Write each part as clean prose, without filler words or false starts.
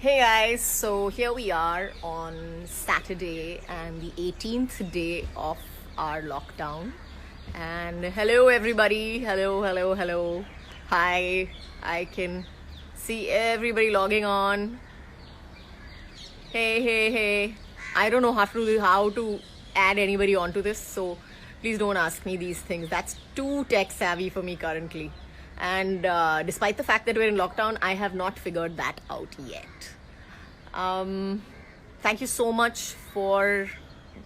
Hey guys, so here we are on Saturday and the 18th day of our lockdown. And hello everybody, hello. Hi, I can see everybody logging on. Hey. I don't know how to add anybody onto this, so please don't ask me these things. That's too tech savvy for me currently. And despite the fact that we're in lockdown, I have not figured that out yet. Thank you so much for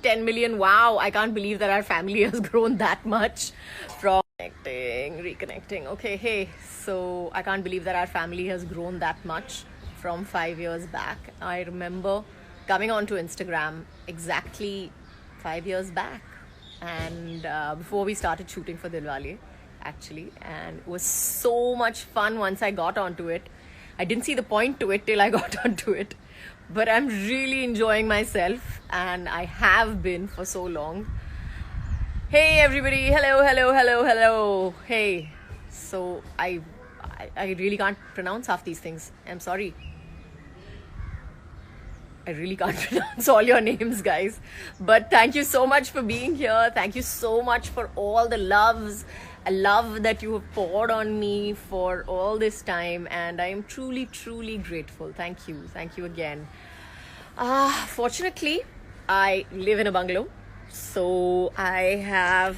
10 million. Wow, I can't believe that our family has grown that much from reconnecting. Okay, hey, so I can't believe that our family has grown that much from 5 years back. I remember coming onto Instagram exactly 5 years back, and before we started shooting for Dilwale, actually, and it was so much fun once I got onto it. I didn't see the point to it till I got onto it, but I'm really enjoying myself, and I have been for so long. Hey everybody, hello. Hey, so I really can't pronounce half these things. I'm sorry. I really can't pronounce all your names, guys. But thank you so much for being here. Thank you so much for all the love that you have poured on me for all this time. And I am truly grateful. Thank you again. Fortunately, I live in a bungalow. So I have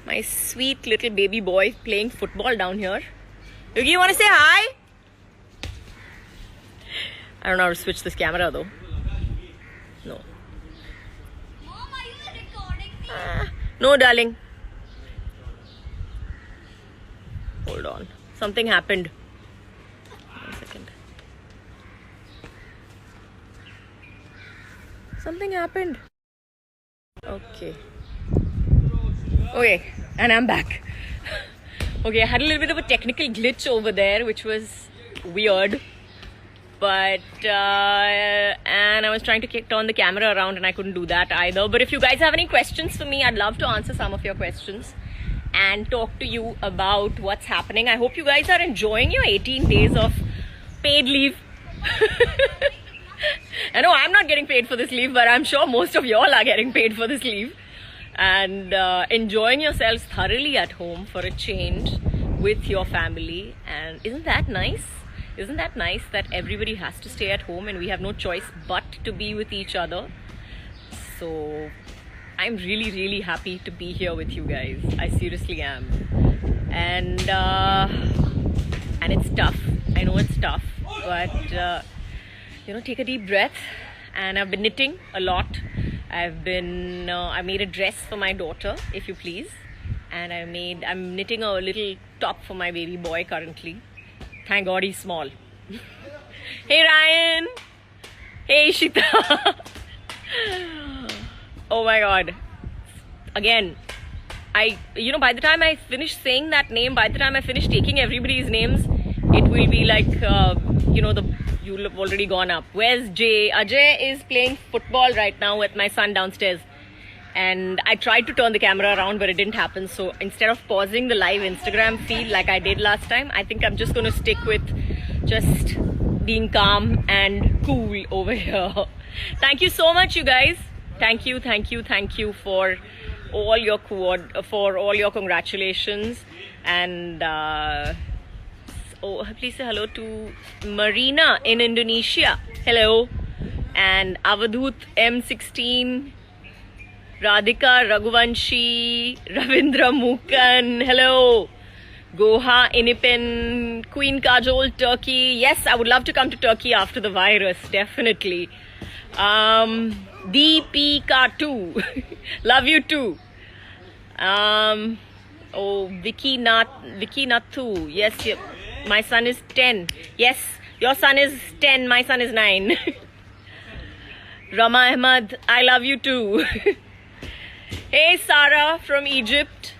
my sweet little baby boy playing football down here. Yugi, you want to say hi? I don't know how to switch this camera though. No. Mom, are you recording me? No, darling. Hold on. Something happened. 1 second. Something happened. Okay, and I'm back. Okay, I had a little bit of a technical glitch over there, which was weird. But and I was trying to turn the camera around and I couldn't do that either. But if you guys have any questions for me, I'd love to answer some of your questions and talk to you about what's happening. I hope you guys are enjoying your 18 days of paid leave. I know I'm not getting paid for this leave, but I'm sure most of y'all are getting paid for this leave and enjoying yourselves thoroughly at home for a change with your family. And isn't that nice? Isn't that nice that everybody has to stay at home and we have no choice but to be with each other? So I'm really happy to be here with you guys. I seriously am. And it's tough. I know it's tough, but take a deep breath. And I've been knitting a lot. I made a dress for my daughter, if you please, and I'm knitting a little top for my baby boy currently. Thank God he's small. Hey Ryan! Hey Shita! Oh my God. Again, by the time I finish saying that name, by the time I finish taking everybody's names, it will be like, you'll have already gone up. Where's Jay? Ajay is playing football right now with my son downstairs. And I tried to turn the camera around, but it didn't happen. So instead of pausing the live Instagram feed like I did last time, I think I'm just going to stick with just being calm and cool over here. Thank you so much, you guys. Thank you for all your congratulations. And please say hello to Marina in Indonesia. Hello. And Avadhut M16. Radhika Raghuvanshi, Ravindra Mukan, hello. Goha Inipen, Queen Kajol, Turkey. Yes, I would love to come to Turkey after the virus, definitely. Deepika2, love you too. Vicky Nathu, yes, my son is 10. Yes, your son is 10, my son is 9. Rama Ahmad, I love you too. Hey Sarah from Egypt.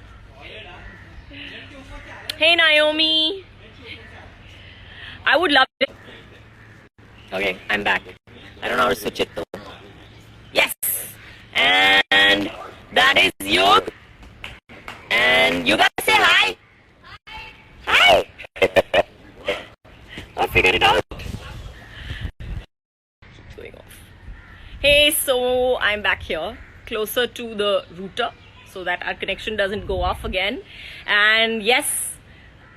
Hey Naomi. I would love it. Okay, I'm back. I don't know how to switch it though. Yes. And that is Yog. And you guys say hi. Hi. I figured it out. so I'm back here, closer to the router, so that our connection doesn't go off again. And yes,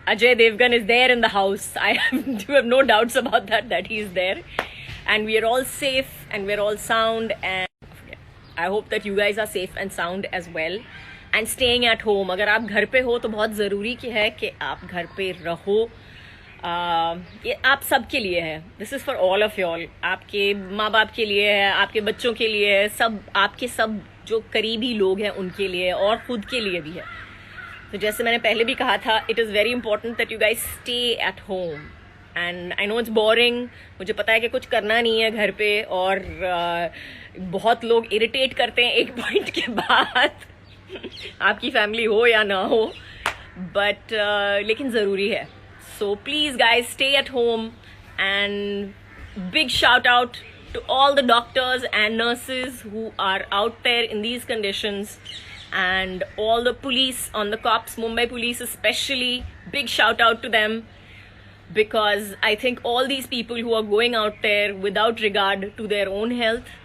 Ajay Devgan is there in the house. I have no doubts about that he's there. And we are all safe and we're all sound. And I hope that you guys are safe and sound as well. And staying at home. अगर आप घर पे हो तो बहुत ज़रूरी है कि आप घर पे रहो. ये आप सब के लिए है. This is for all of you all. आपके माँ बाप के लिए है, आपके बच्चों के लिए है, सब आपके सब जो करीबी लोग हैं उनके लिए और खुद के लिए भी है. तो जैसे मैंने पहले भी कहा था, it is very important that you guys stay at home. And I know it's boring. मुझे पता है कि कुछ करना नहीं है घर पे, और बहुत लोग इरिटेट करते हैं एक पॉइंट के बाद. आपकी फैमिली हो या ना हो, बट लेकिन ज़रूरी है. So please guys, stay at home. And big shout out to all the doctors and nurses who are out there in these conditions, and all the police on the cops, Mumbai police especially. Big shout out to them, because I think all these people who are going out there without regard to their own health,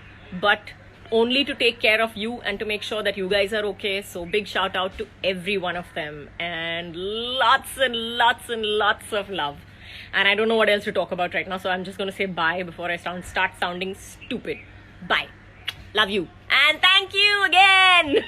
but only to take care of you and to make sure that you guys are okay. So big shout out to every one of them, and lots and lots and lots of love. And I don't know what else to talk about right now, so I'm just going to say bye before I start sounding stupid. Bye. Love you. And thank you again.